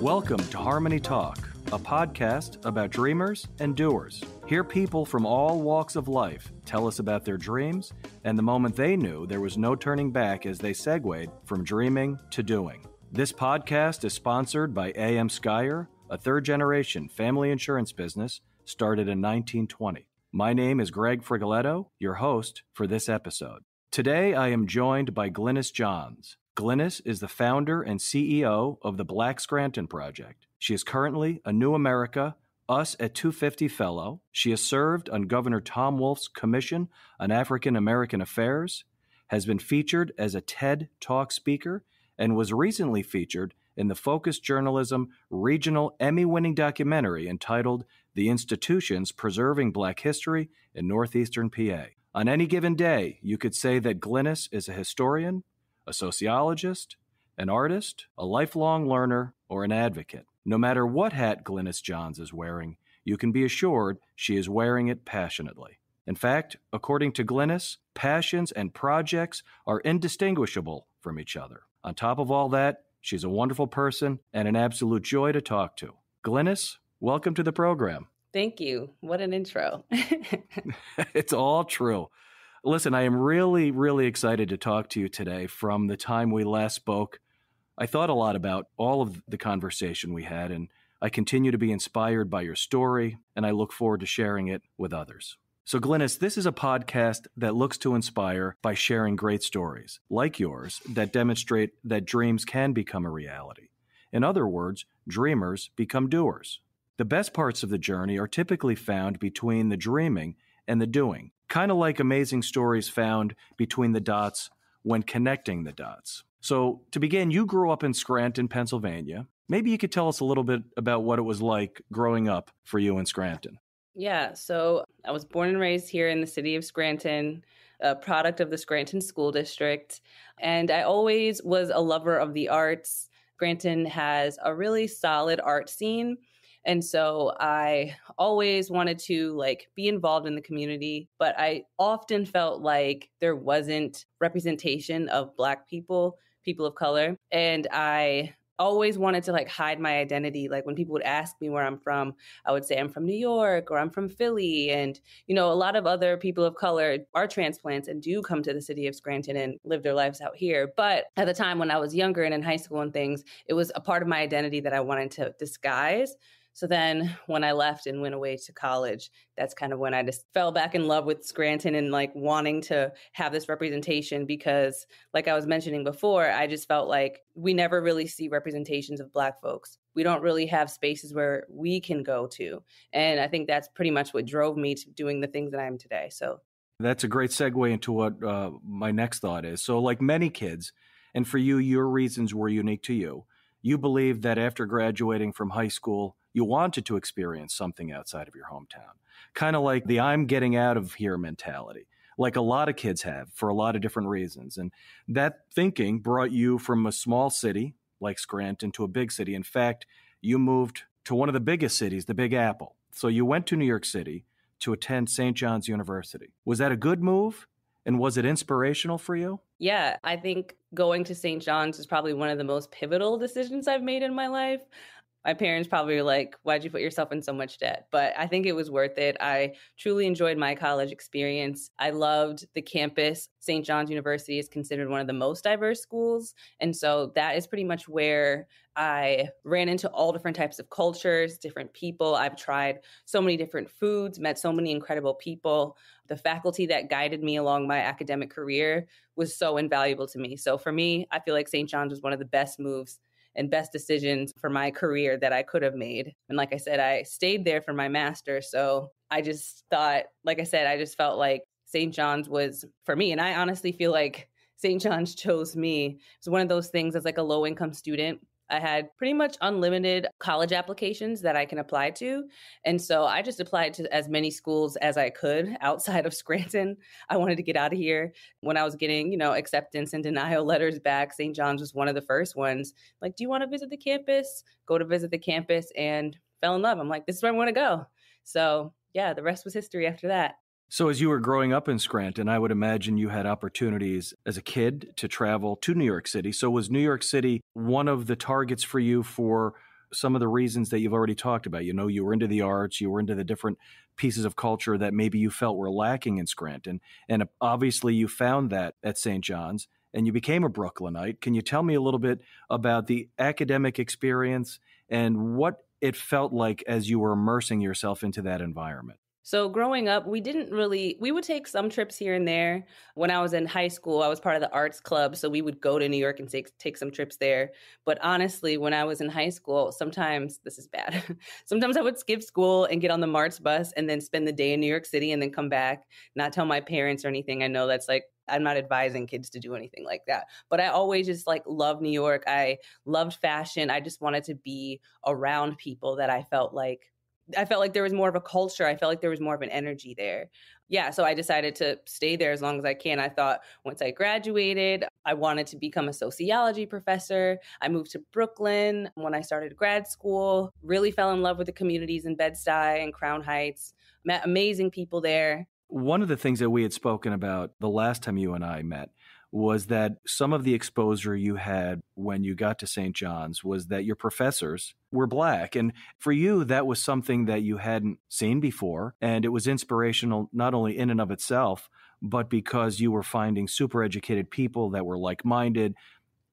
Welcome to HarmonyTALK, a podcast about dreamers and doers. Hear people from all walks of life tell us about their dreams and the moment they knew there was no turning back as they segued from dreaming to doing. This podcast is sponsored by A.M. Skyer, a third-generation family insurance business started in 1920. My name is Greg Frigoletto, your host for this episode. Today, I am joined by Glynis Johns. Glynis is the founder and CEO of the Black Scranton Project. She is currently a New America Us at 250 Fellow. She has served on Governor Tom Wolf's Commission on African American Affairs, has been featured as a TED Talk speaker, and was recently featured in the Focus Journalism regional Emmy-winning documentary entitled The Institutions Preserving Black History in Northeastern PA. On any given day, you could say that Glynis is a historian, a sociologist, an artist, a lifelong learner, or an advocate. No matter what hat Glynis Johns is wearing, you can be assured she is wearing it passionately. In fact, according to Glynis, passions and projects are indistinguishable from each other. On top of all that, she's a wonderful person and an absolute joy to talk to. Glynis, welcome to the program. Thank you. What an intro. It's all true. Listen, I am really, really excited to talk to you today. From the time we last spoke, I thought a lot about all of the conversation we had, and I continue to be inspired by your story, and I look forward to sharing it with others. So, Glynis, this is a podcast that looks to inspire by sharing great stories, like yours, that demonstrate that dreams can become a reality. In other words, dreamers become doers. The best parts of the journey are typically found between the dreaming and the doing, kind of like amazing stories found between the dots when connecting the dots. So to begin, you grew up in Scranton, Pennsylvania. Maybe you could tell us a little bit about what it was like growing up for you in Scranton. Yeah, so I was born and raised here in the city of Scranton, a product of the Scranton School District, and I always was a lover of the arts. Scranton has a really solid art scene. And so I always wanted to be involved in the community, but I often felt like there wasn't representation of Black people, people of color. And I always wanted to hide my identity. Like when people would ask me where I'm from, I would say I'm from New York or I'm from Philly. And, a lot of other people of color are transplants and do come to the city of Scranton and live their lives out here. But at the time when I was younger and in high school and things, it was a part of my identity that I wanted to disguise. So then when I left and went away to college, that's kind of when I just fell back in love with Scranton and wanting to have this representation because like I was mentioning before, I just felt like we never really see representations of Black folks. We don't really have spaces where we can go to. And I think that's pretty much what drove me to doing the things that I am today. So that's a great segue into what my next thought is. So like many kids, and for you, your reasons were unique to you. You believed that after graduating from high school, you wanted to experience something outside of your hometown, kind of like the I'm getting out of here mentality, like a lot of kids have for a lot of different reasons. And that thinking brought you from a small city like Scranton to a big city. In fact, you moved to one of the biggest cities, the Big Apple. So you went to New York City to attend St. John's University. Was that a good move? And was it inspirational for you? Yeah, I think going to St. John's is probably one of the most pivotal decisions I've made in my life. My parents probably were like, why'd you put yourself in so much debt? But I think it was worth it. I truly enjoyed my college experience. I loved the campus. St. John's University is considered one of the most diverse schools. And so that is pretty much where I ran into all different types of cultures, different people. I've tried so many different foods, met so many incredible people. The faculty that guided me along my academic career was so invaluable to me. So for me, I feel like St. John's was one of the best moves and best decisions for my career that I could have made. And like I said, I stayed there for my master's. So I just thought, like I said, I just felt like St. John's was for me. And I honestly feel like St. John's chose me. It's one of those things as a low-income student. I had pretty much unlimited college applications that I can apply to. And so I just applied to as many schools as I could outside of Scranton. I wanted to get out of here. When I was getting, acceptance and denial letters back, St. John's was one of the first ones. Like, do you want to visit the campus? Go to visit the campus and fell in love. I'm like, this is where I want to go. So yeah, the rest was history after that. So as you were growing up in Scranton, I would imagine you had opportunities as a kid to travel to New York City. So was New York City one of the targets for you for some of the reasons that you've already talked about. You know, you were into the arts, you were into the different pieces of culture that maybe you felt were lacking in Scranton. And obviously you found that at St. John's and you became a Brooklynite. Can you tell me a little bit about the academic experience and what it felt like as you were immersing yourself into that environment? So growing up, we would take some trips here and there. When I was in high school, I was part of the arts club. So we would go to New York and take some trips there. But honestly, when I was in high school, sometimes, this is bad, sometimes I would skip school and get on the MARTS bus and then spend the day in New York City and then come back, not tell my parents or anything. I know that's like, I'm not advising kids to do anything like that. But I always just like loved New York. I loved fashion. I just wanted to be around people that I felt like there was more of a culture. I felt like there was more of an energy there. Yeah, so I decided to stay there as long as I can. I thought once I graduated, I wanted to become a sociology professor. I moved to Brooklyn when I started grad school, really fell in love with the communities in Bed-Stuy and Crown Heights, met amazing people there. One of the things that we had spoken about the last time you and I met was that some of the exposure you had when you got to St. John's was that your professors were Black. And for you, that was something that you hadn't seen before. And it was inspirational, not only in and of itself, but because you were finding super educated people that were like-minded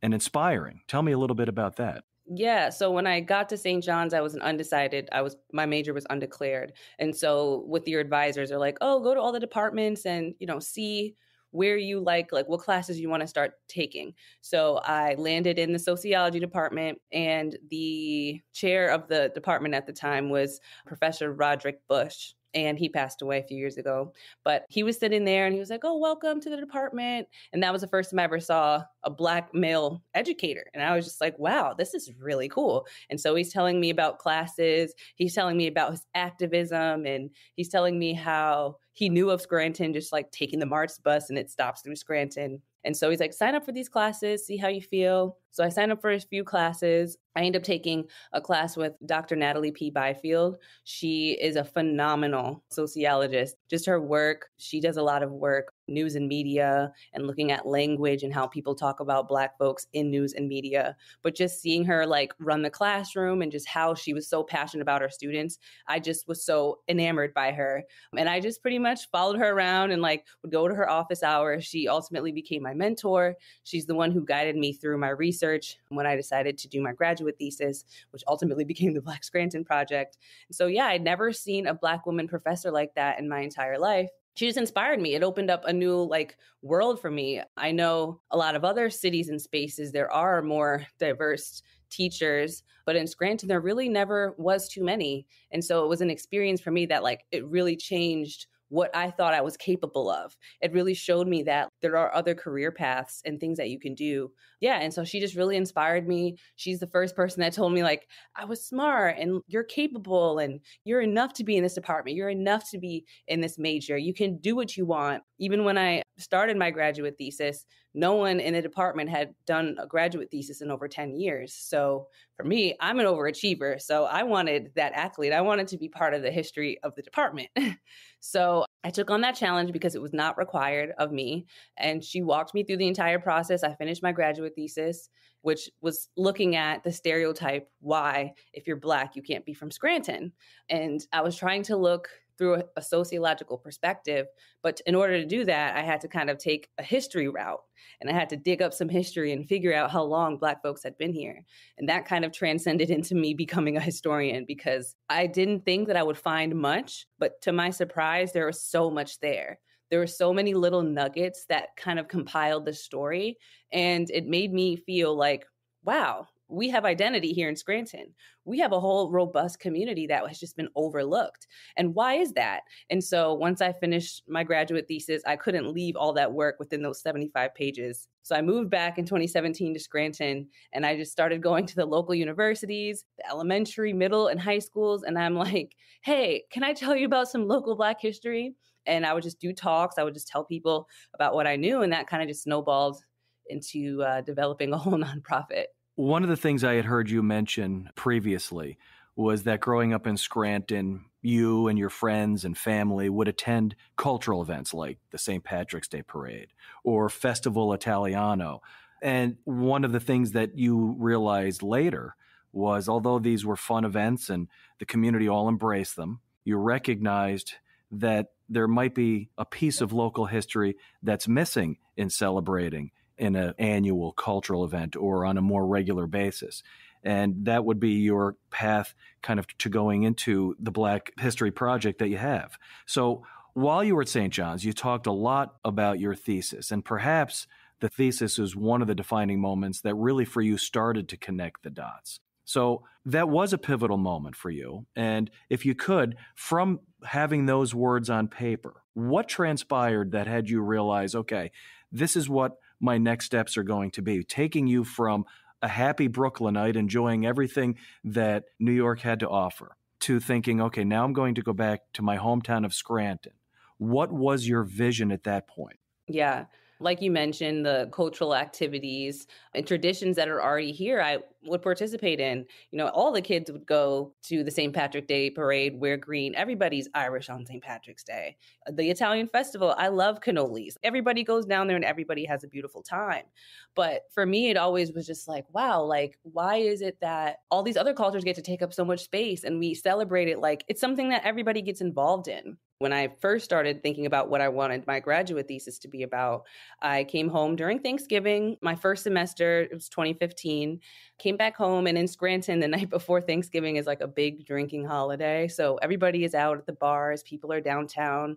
and inspiring. Tell me a little bit about that. Yeah. So when I got to St. John's, I was an undecided. My major was undeclared. And so with your advisors, they're like, oh, go to all the departments and, see where you like what classes you want to start taking. So I landed in the sociology department, and the chair of the department at the time was Professor Roderick Bush. And he passed away a few years ago. But he was sitting there and he was like, oh, welcome to the department. And that was the first time I ever saw a Black male educator. And I was just like, wow, this is really cool. And so he's telling me about classes. He's telling me about his activism. And he's telling me how he knew of Scranton, just like taking the MARTS bus and it stops through Scranton. And so he's like, sign up for these classes, see how you feel. So I signed up for a few classes. I ended up taking a class with Dr. Natalie P. Byfield. She is a phenomenal sociologist. Just her work, she does a lot of work, news and media, and looking at language and how people talk about Black folks in news and media. But just seeing her run the classroom and just how she was so passionate about her students, I just was so enamored by her. And I just pretty much followed her around and would go to her office hours. She ultimately became my mentor. She's the one who guided me through my research when I decided to do my graduate thesis, which ultimately became the Black Scranton Project. And so, yeah, I'd never seen a Black woman professor like that in my entire life. She just inspired me. It opened up a new world for me. I know a lot of other cities and spaces, there are more diverse teachers, but in Scranton, there really never was too many. And so it was an experience for me that it really changed what I thought I was capable of. It really showed me that there are other career paths and things that you can do. Yeah. And so she just really inspired me. She's the first person that told me I was smart and you're capable and you're enough to be in this department. You're enough to be in this major. You can do what you want. Even when I started my graduate thesis, no one in the department had done a graduate thesis in over 10 years. So for me, I'm an overachiever. So I wanted that accolade. I wanted to be part of the history of the department. So I took on that challenge because it was not required of me. And she walked me through the entire process. I finished my graduate thesis, which was looking at the stereotype, why, if you're Black, you can't be from Scranton. And I was trying to look through a sociological perspective. But in order to do that, I had to kind of take a history route, and I had to dig up some history and figure out how long Black folks had been here. And that kind of transcended into me becoming a historian, because I didn't think that I would find much, but to my surprise, there was so much there. There were so many little nuggets that kind of compiled the story, and it made me feel like, wow, we have identity here in Scranton. We have a whole robust community that has just been overlooked. And why is that? And so once I finished my graduate thesis, I couldn't leave all that work within those 75 pages. So I moved back in 2017 to Scranton, and I just started going to the local universities, the elementary, middle, and high schools. And I'm like, hey, can I tell you about some local Black history? And I would just do talks. I would just tell people about what I knew. And that kind of just snowballed into developing a whole nonprofit. One of the things I had heard you mention previously was that growing up in Scranton, you and your friends and family would attend cultural events like the St. Patrick's Day Parade or Festival Italiano. And one of the things that you realized later was, although these were fun events and the community all embraced them, you recognized that there might be a piece of local history that's missing in celebrating in an annual cultural event or on a more regular basis. And that would be your path kind of to going into the Black History Project that you have. So while you were at St. John's, you talked a lot about your thesis, and perhaps the thesis is one of the defining moments that really for you started to connect the dots. So that was a pivotal moment for you. And if you could, from having those words on paper, what transpired that had you realize, okay, this is what my next steps are going to be, taking you from a happy Brooklynite enjoying everything that New York had to offer to thinking, okay, now I'm going to go back to my hometown of Scranton. What was your vision at that point? Yeah. Like you mentioned, the cultural activities and traditions that are already here, I would participate in. All the kids would go to the St. Patrick's Day parade, wear green. Everybody's Irish on St. Patrick's Day. The Italian festival, I love cannolis. Everybody goes down there and everybody has a beautiful time. But for me, it always was just like, wow, like, why is it that all these other cultures get to take up so much space and we celebrate it like it's something that everybody gets involved in? When I first started thinking about what I wanted my graduate thesis to be about, I came home during Thanksgiving. My first semester, it was 2015, came back home, and in Scranton, the night before Thanksgiving is like a big drinking holiday. So everybody is out at the bars, people are downtown.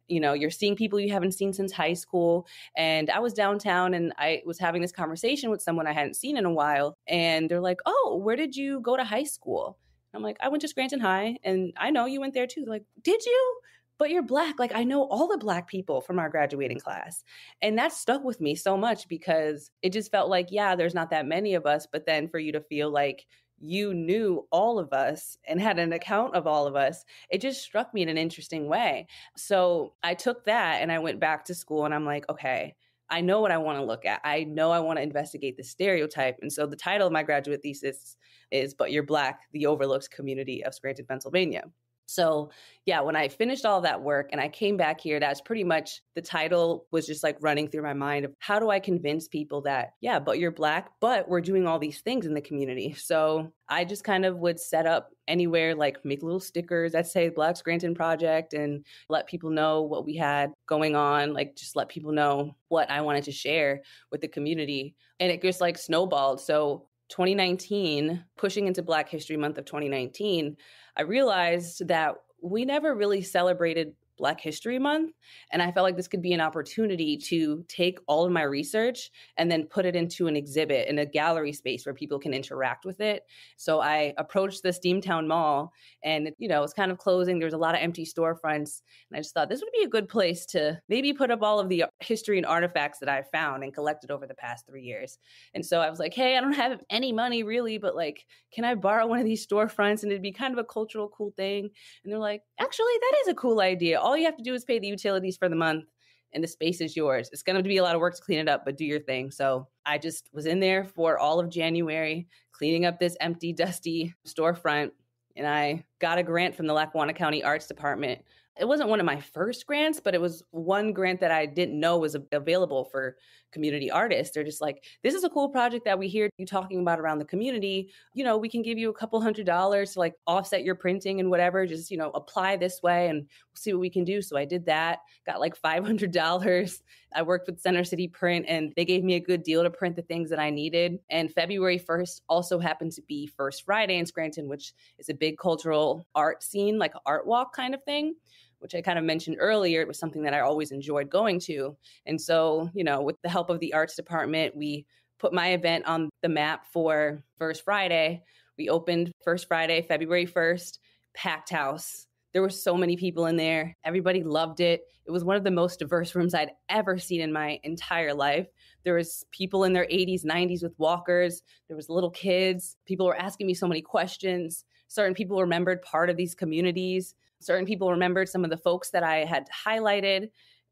You're seeing people you haven't seen since high school. And I was downtown and I was having this conversation with someone I hadn't seen in a while. And they're like, oh, where did you go to high school? I'm like, I went to Scranton High, and I know you went there too. They're like, did you? But you're Black. Like, I know all the Black people from our graduating class. And that stuck with me so much because it just felt like, yeah, there's not that many of us. But then for you to feel like you knew all of us and had an account of all of us, it just struck me in an interesting way. So I took that and I went back to school and I'm like, okay, I know what I want to look at. I know I want to investigate the stereotype. And so the title of my graduate thesis is But You're Black, the Overlooked Community of Scranton, Pennsylvania. So yeah, when I finished all that work and I came back here, that's pretty much the title was just like running through my mind of how do I convince people that, yeah, but you're Black, but we're doing all these things in the community. So I just kind of would set up anywhere, like make little stickers that say Black Scranton Project and let people know what we had going on, like just let people know what I wanted to share with the community. And it just like snowballed. So 2019, pushing into Black History Month of 2019, I realized that we never really celebrated Black History Month. And I felt like this could be an opportunity to take all of my research and then put it into an exhibit in a gallery space where people can interact with it. So I approached the Steamtown Mall and, it's kind of closing. There's a lot of empty storefronts. And I just thought this would be a good place to maybe put up all of the history and artifacts that I found and collected over the past 3 years. And so I was like, hey, I don't have any money really, but like, can I borrow one of these storefronts? And it'd be kind of a cultural cool thing. And they're like, actually, that is a cool idea. All you have to do is pay the utilities for the month and the space is yours. It's going to be a lot of work to clean it up, but do your thing. So I just was in there for all of January, cleaning up this empty, dusty storefront. And I got a grant from the Lackawanna County Arts Department. It wasn't one of my first grants, but it was one grant that I didn't know was available for community artists. They're just like, this is a cool project that we hear you talking about around the community. We can give you a couple $100 to like offset your printing and whatever. Just, apply this way and we'll see what we can do. So I did that, got like $500. I worked with Center City Print and they gave me a good deal to print the things that I needed. And February 1st also happened to be First Friday in Scranton, which is a big cultural art scene, like an art walk kind of thing, which I kind of mentioned earlier. It was something that I always enjoyed going to. And so, with the help of the arts department, we put my event on the map for First Friday. We opened First Friday, February 1st, packed house. There were so many people in there. Everybody loved it. It was one of the most diverse rooms I'd ever seen in my entire life. There was people in their 80s, 90s with walkers. There was little kids. People were asking me so many questions. Certain people remembered part of these communities. Certain people remembered some of the folks that I had highlighted, and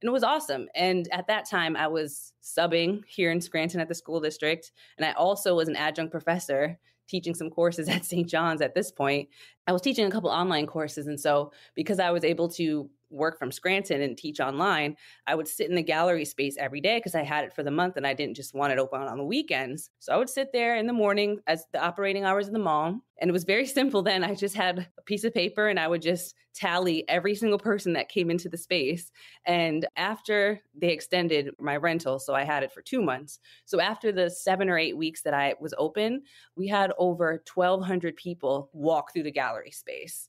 it was awesome. And at that time, I was subbing here in Scranton at the school district, and I also was an adjunct professor teaching some courses at St. John's at this point. I was teaching a couple online courses, and so because I was able to work from Scranton and teach online, I would sit in the gallery space every day because I had it for the month and I didn't just want it open on the weekends. So I would sit there in the morning as the operating hours of the mall. And it was very simple then. I just had a piece of paper and I would just tally every single person that came into the space. And after they extended my rental, so I had it for 2 months. So after the 7 or 8 weeks that I was open, we had over 1,200 people walk through the gallery space.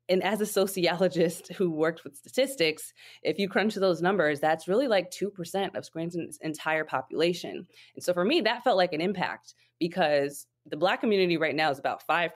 And as a sociologist who worked with statistics, if you crunch those numbers, that's really like 2% of Scranton's entire population. And so for me, that felt like an impact because the Black community right now is about 5%.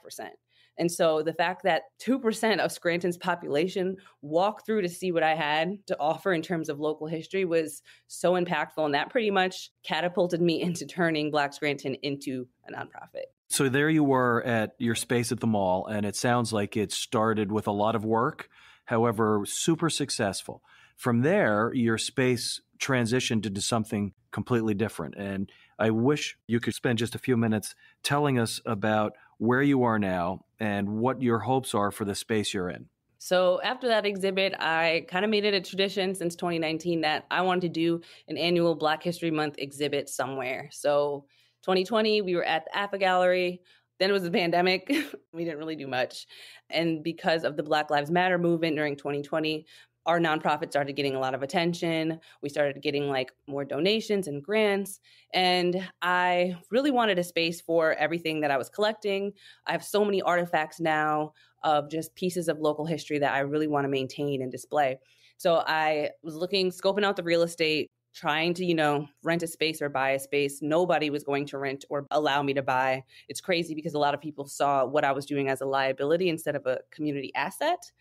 And so the fact that 2% of Scranton's population walked through to see what I had to offer in terms of local history was so impactful. And that pretty much catapulted me into turning Black Scranton into a nonprofit. So there you were at your space at the mall, and it sounds like it started with a lot of work, however, super successful. From there, your space transitioned into something completely different. And I wish you could spend just a few minutes telling us about where you are now and what your hopes are for the space you're in. So after that exhibit, I kind of made it a tradition since 2019 that I wanted to do an annual Black History Month exhibit somewhere. So 2020, we were at the AFA Gallery. Then it was the pandemic. We didn't really do much. And because of the Black Lives Matter movement during 2020, our nonprofit started getting a lot of attention. We started getting like more donations and grants. And I really wanted a space for everything that I was collecting. I have so many artifacts now of just pieces of local history that I really want to maintain and display. So I was scoping out the real estate, trying to, rent a space or buy a space. Nobody was going to rent or allow me to buy. It's crazy because a lot of people saw what I was doing as a liability instead of a community asset.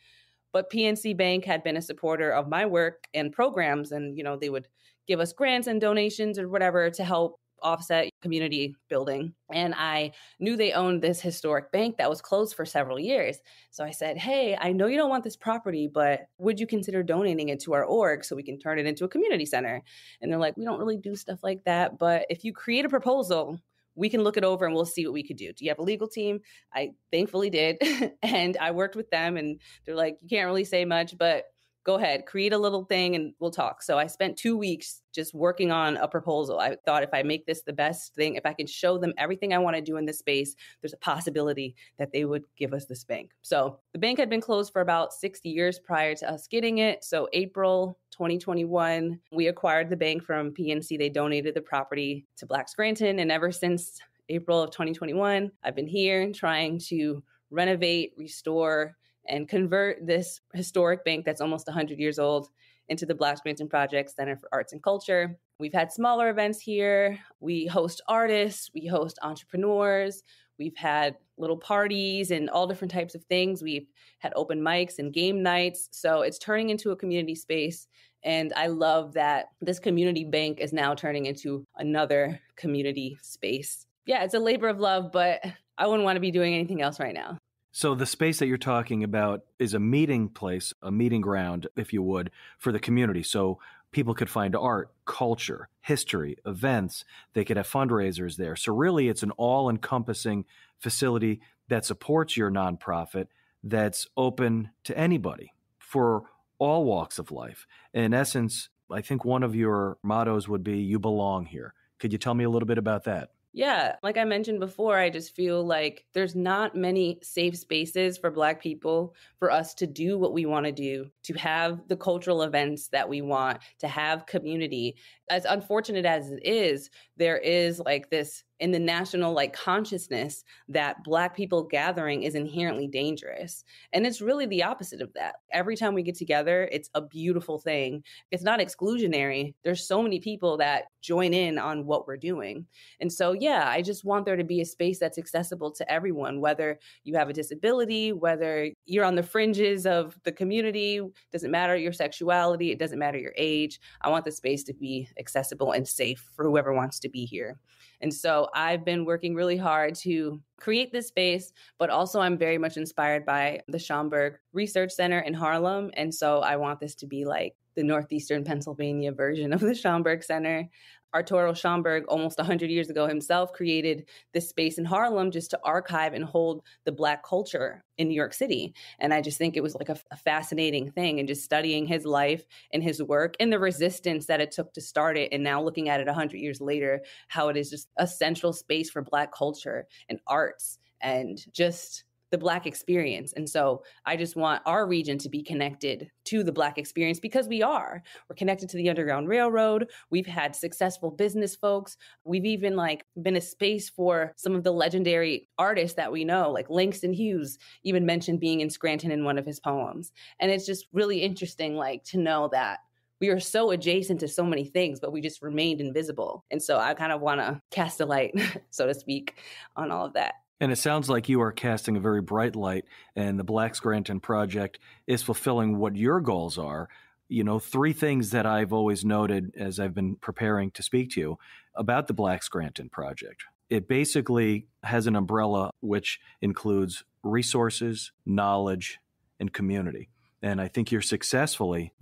But PNC Bank had been a supporter of my work and programs, and, they would give us grants and donations or whatever to help offset community building. And I knew they owned this historic bank that was closed for several years. So I said, hey, I know you don't want this property, but would you consider donating it to our org so we can turn it into a community center? And they're like, we don't really do stuff like that. But if you create a proposal, we can look it over and we'll see what we could do. Do you have a legal team? I thankfully did. And I worked with them and they're like, you can't really say much, but go ahead, create a little thing and we'll talk. So I spent 2 weeks just working on a proposal. I thought if I make this the best thing, if I can show them everything I want to do in this space, there's a possibility that they would give us this bank. So the bank had been closed for about 60 years prior to us getting it. So April 2021, we acquired the bank from PNC. They donated the property to Black Scranton. And ever since April of 2021, I've been here trying to renovate, restore, and convert this historic bank that's almost 100 years old into the Black Scranton Project Center for Arts and Culture. We've had smaller events here. We host artists, we host entrepreneurs, we've had little parties and all different types of things. We've had open mics and game nights. So it's turning into a community space. And I love that this community bank is now turning into another community space. Yeah, it's a labor of love, but I wouldn't want to be doing anything else right now. So the space that you're talking about is a meeting place, a meeting ground, if you would, for the community. So people could find art, culture, history, events. They could have fundraisers there. So really, it's an all-encompassing facility that supports your nonprofit that's open to anybody for all walks of life. In essence, I think one of your mottos would be, you belong here. Could you tell me a little bit about that? Yeah, like I mentioned before, I just feel like there's not many safe spaces for Black people for us to do what we want to do, to have the cultural events that we want, to have community. As unfortunate as it is, there is like this in the national consciousness that Black people gathering is inherently dangerous. And it's really the opposite of that. Every time we get together, it's a beautiful thing. It's not exclusionary. There's so many people that join in on what we're doing. And so, yeah, I just want there to be a space that's accessible to everyone, whether you have a disability, whether you're on the fringes of the community, doesn't matter your sexuality, it doesn't matter your age. I want the space to be accessible and safe for whoever wants to be here. And so I've been working really hard to create this space, but also I'm very much inspired by the Schomburg Research Center in Harlem. And so I want this to be like the Northeastern Pennsylvania version of the Schomburg Center. Arturo Schomburg, almost 100 years ago himself, created this space in Harlem just to archive and hold the Black culture in New York City. And I just think it was like a fascinating thing, and just studying his life and his work and the resistance that it took to start it. And now looking at it 100 years later, how it is just a central space for Black culture and arts and just the Black experience. And so I just want our region to be connected to the Black experience, because we are. We're connected to the Underground Railroad. We've had successful business folks. We've even been a space for some of the legendary artists that we know, like Langston Hughes even mentioned being in Scranton in one of his poems. And it's just really interesting, to know that we are so adjacent to so many things, but we just remained invisible. And so I kind of want to cast a light, so to speak, on all of that. And it sounds like you are casting a very bright light, and the Black Scranton Project is fulfilling what your goals are. Three things that I've always noted as I've been preparing to speak to you about the Black Scranton Project. It basically has an umbrella which includes resources, knowledge, and community. And I think you're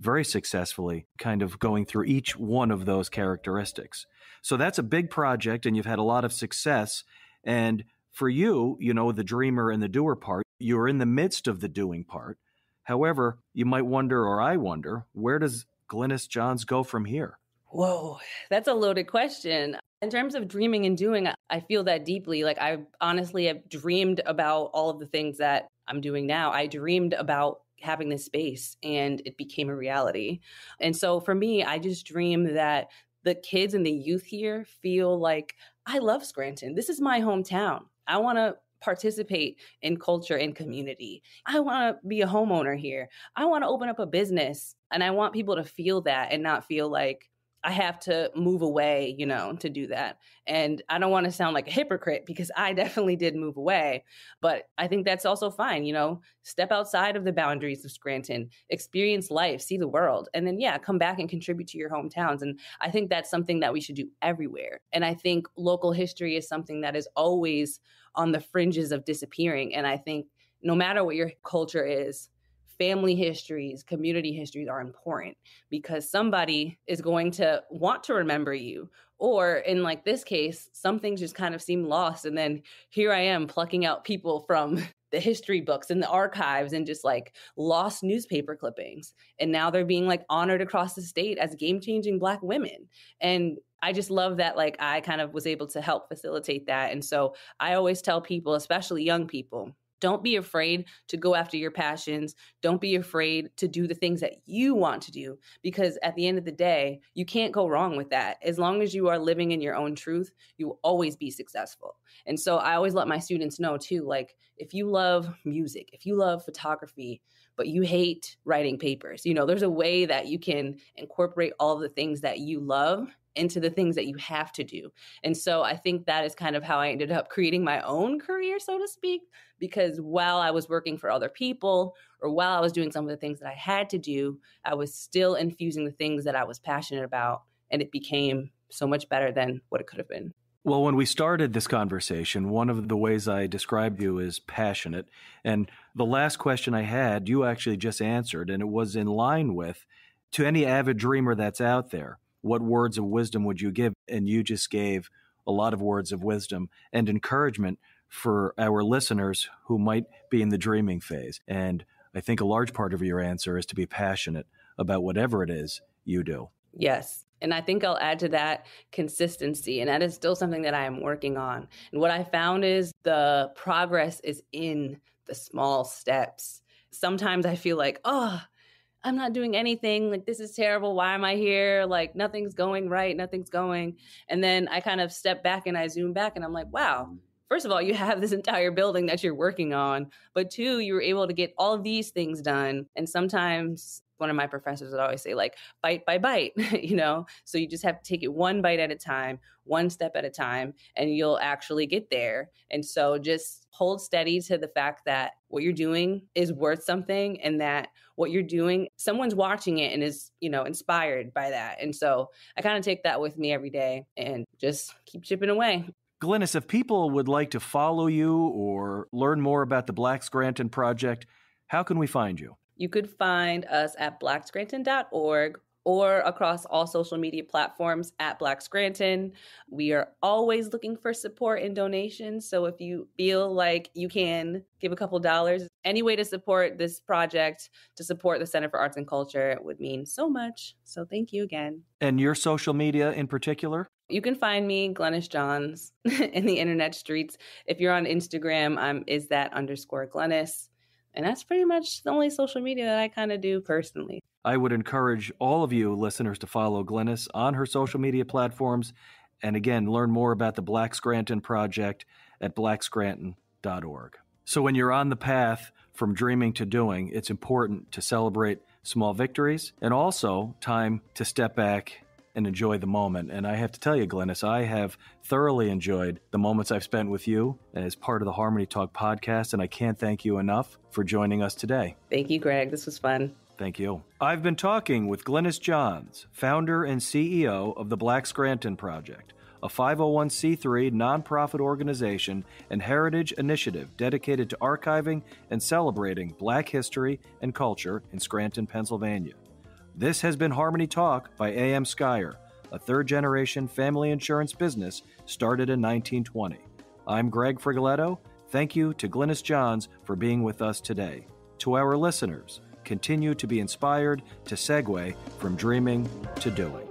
very successfully, kind of going through each one of those characteristics. So that's a big project, and you've had a lot of success. And for you, the dreamer and the doer part, you're in the midst of the doing part. However, you might wonder, or I wonder, where does Glynis Johns go from here? Whoa, that's a loaded question. In terms of dreaming and doing, I feel that deeply. I honestly have dreamed about all of the things that I'm doing now. I dreamed about having this space, and it became a reality. And so for me, I just dream that the kids and the youth here feel like, I love Scranton. This is my hometown. I want to participate in culture and community. I want to be a homeowner here. I want to open up a business. And I want people to feel that and not feel like I have to move away, to do that. And I don't want to sound like a hypocrite, because I definitely did move away. But I think that's also fine, step outside of the boundaries of Scranton, experience life, see the world, and then, come back and contribute to your hometowns. And I think that's something that we should do everywhere. And I think local history is something that is always on the fringes of disappearing. And I think no matter what your culture is, family histories, community histories are important, because somebody is going to want to remember you. Or in this case, some things just kind of seem lost. And then here I am plucking out people from the history books and the archives and just lost newspaper clippings. And now they're being honored across the state as game-changing Black women. And I just love that I kind of was able to help facilitate that. And so I always tell people, especially young people, don't be afraid to go after your passions. Don't be afraid to do the things that you want to do, because at the end of the day, you can't go wrong with that. As long as you are living in your own truth, you will always be successful. And so I always let my students know too, if you love music, if you love photography, but you hate writing papers, there's a way that you can incorporate all of the things that you love into the things that you have to do. And so I think that is kind of how I ended up creating my own career, so to speak, because while I was working for other people, or while I was doing some of the things that I had to do, I was still infusing the things that I was passionate about, and it became so much better than what it could have been. Well, when we started this conversation, one of the ways I described you is passionate. And the last question I had, you actually just answered, and it was in line with, to any avid dreamer that's out there, what words of wisdom would you give? And you just gave a lot of words of wisdom and encouragement for our listeners who might be in the dreaming phase. And I think a large part of your answer is to be passionate about whatever it is you do. Yes. And I think I'll add to that consistency. And that is still something that I am working on. And what I found is the progress is in the small steps. Sometimes I feel like, I'm not doing anything. This is terrible. Why am I here? Nothing's going right. Nothing's going. And then I kind of step back and I zoom back and I'm like, wow, first of all, you have this entire building that you're working on. But two, you were able to get all of these things done. And sometimes one of my professors would always say, bite by bite, So you just have to take it one bite at a time, one step at a time, and you'll actually get there. And so just hold steady to the fact that what you're doing is worth something, and that what you're doing, someone's watching it and is, inspired by that. And so I kind of take that with me every day and just keep chipping away. Glynis, if people would like to follow you or learn more about the Black Scranton Project, how can we find you? You could find us at blackscranton.org, or across all social media platforms at Black Scranton. We are always looking for support and donations. So if you feel like you can give a couple dollars, any way to support this project, to support the Center for Arts and Culture, it would mean so much. So thank you again. And your social media in particular? You can find me, Glynis Johns, in the internet streets. If you're on Instagram, I'm _Glynis. And that's pretty much the only social media that I kind of do personally. I would encourage all of you listeners to follow Glynis on her social media platforms. And again, learn more about the Black Scranton Project at blackscranton.org. So when you're on the path from dreaming to doing, it's important to celebrate small victories and also time to step back and enjoy the moment. And I have to tell you, Glynis, I have thoroughly enjoyed the moments I've spent with you as part of the Harmony Talk podcast, and I can't thank you enough for joining us today. Thank you, Greg. This was fun. Thank you. I've been talking with Glynis Johns, founder and CEO of the Black Scranton Project, a 501c3 nonprofit organization and heritage initiative dedicated to archiving and celebrating Black history and culture in Scranton, Pennsylvania. This has been Harmony Talk by A.M. Skyer, a third-generation family insurance business started in 1920. I'm Greg Frigoletto. Thank you to Glynis Johns for being with us today. To our listeners, continue to be inspired to segue from dreaming to doing.